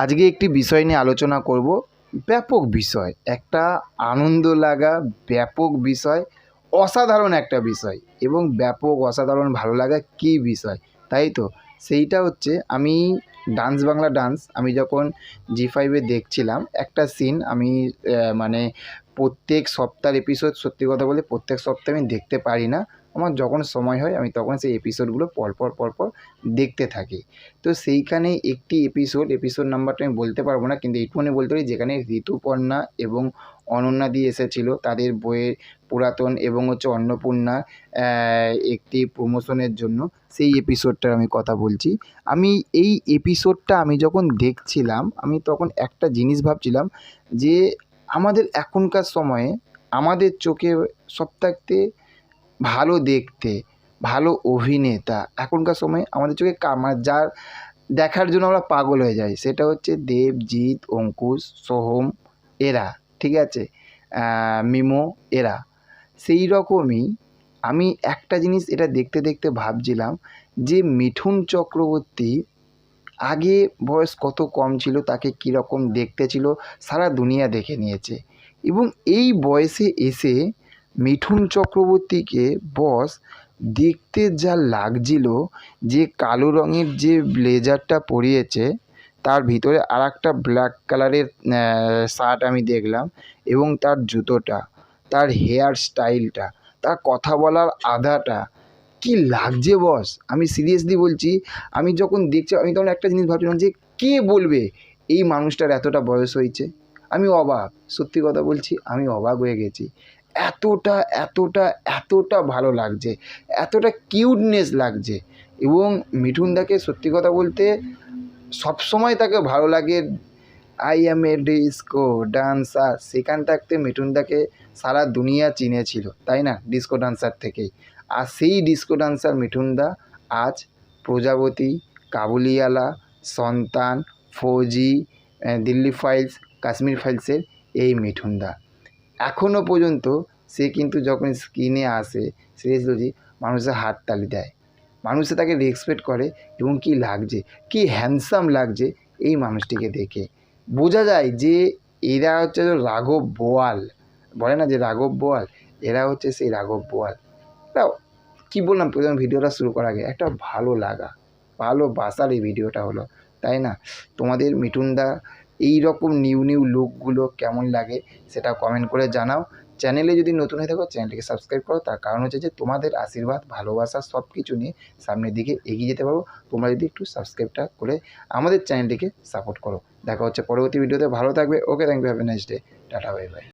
আজকে একটি বিষয় নিয়ে আলোচনা করব। ব্যাপক বিষয়, একটা আনন্দ লাগা ব্যাপক বিষয়, অসাধারণ একটা বিষয় এবং ব্যাপক অসাধারণ ভালো লাগা কী বিষয়, তাই তো? সেইটা হচ্ছে আমি ডান্স বাংলা ডান্স আমি যখন জি5-এ দেখছিলাম একটা সিন আমি মানে প্রত্যেক সপ্তাহের এপিসোড, সত্যি কথা বলতে প্রত্যেক সপ্তাহে আমি দেখতে পারি না। আমার যখন সময় হয় আমি তখন সেই এপিসোডগুলো পরপর দেখতে থাকি। তো সেইখানে একটি এপিসোড নাম্বারটা আমি বলতে পারবো না, কিন্তু এইটুকুনি বলতে পারি যেখানে ঋতুপর্ণা এবং অনন্যাদি এসেছিলো তাদের বইয়ের পুরাতন এবং হচ্ছে অন্নপূর্ণা একটি প্রমোশনের জন্য, সেই এপিসোডটার আমি কথা বলছি। আমি এই এপিসোডটা আমি যখন দেখছিলাম আমি তখন একটা জিনিস ভাবছিলাম যে আমাদের এখনকার সময়ে আমাদের চোখে সবথেকে ভালো দেখতে, ভালো অভিনেতা এখনকার সময়ে আমাদের চোখে যার দেখার জন্য আমরা পাগল হয়ে যাই, সেটা হচ্ছে দেবজিৎ, অঙ্কুশ, সোহম এরা, ঠিক আছে, মিমো এরা। সেই রকমই আমি একটা জিনিস এটা দেখতে দেখতে ভাবছিলাম যে মিঠুন চক্রবর্তী আগে বয়স কত কম ছিল, তাকে কীরকম দেখতে ছিল সারা দুনিয়া দেখে নিয়েছে, এবং এই বয়সে এসে মিঠুন চক্রবর্তীকে বস দেখতে যা লাগছিল, যে কালো রঙের যে ব্লেজারটা পরিয়েছে তার ভিতরে আর একটা ব্ল্যাক কালারের শার্ট আমি দেখলাম, এবং তার জুতোটা, তার হেয়ার স্টাইলটা, তার কথা বলার আদাটা কি লাগছে বস। আমি সিরিয়াসলি বলছি, আমি যখন দেখছি আমি তখন একটা জিনিস ভাবছিলাম যে কে বলবে এই মানুষটার এতটা বয়স হয়েছে। আমি অবাক, সত্যি কথা বলছি আমি অবাক হয়ে গেছি। এতটা এতটা এতটা ভালো লাগছে, এতটা কিউটনেস লাগছে। এবং মিঠুনদাকে সত্যি কথা বলতে সবসময় তাকে ভালো লাগে, I am A disco dancer, সেখান থাকতে মিঠুনদাকে সারা দুনিয়া চিনেছিল, তাই না, ডিস্কো ডান্সার থেকেই। আর সেই ডিস্কো ডান্সার মিঠুনদা আজ প্রজাপতি, কাবুলিওয়ালা, সন্তান, ফৌজি, দিল্লি ফাইলস, কাশ্মীর ফাইলসের এই মিঠুনদা এখনও পর্যন্ত সে কিন্তু যখন স্ক্রিনে আসে সিরিয়াসলি মানুষের হাততালি দেয়, মানুষে তাকে রেসপেক্ট করে, এবং কি লাগছে, কি হ্যান্ডসাম লাগছে এই মানুষটিকে দেখে। বোঝা যায় যে এরা হচ্ছে রাঘব বোয়াল, বলে না যে রাঘব বোয়াল, এরা হচ্ছে সেই রাঘব বোয়াল। তাও কী বললাম প্রথমে ভিডিওটা শুরু করার আগে, একটা ভালো লাগা ভালোবাসার এই ভিডিওটা হলো, তাই না? তোমাদের মিঠুনদা এই রকম নিউ লুকগুলো কেমন লাগে সেটা কমেন্ট করে জানাও। চ্যানেলে যদি নতুন হয়ে থাকো চ্যানেলটিকে সাবস্ক্রাইব করো, তার কারণ হচ্ছে যে তোমাদের আশীর্বাদ, ভালোবাসা সব কিছু নিয়ে সামনের দিকে এগিয়ে যেতে পারবো তোমরা যদি একটু সাবস্ক্রাইবটা করে আমাদের চ্যানেলটিকে সাপোর্ট করো। দেখা হচ্ছে পরবর্তী ভিডিওতে, ভালো থাকবে। Okay, thank you, have a nice day, tata, bye by.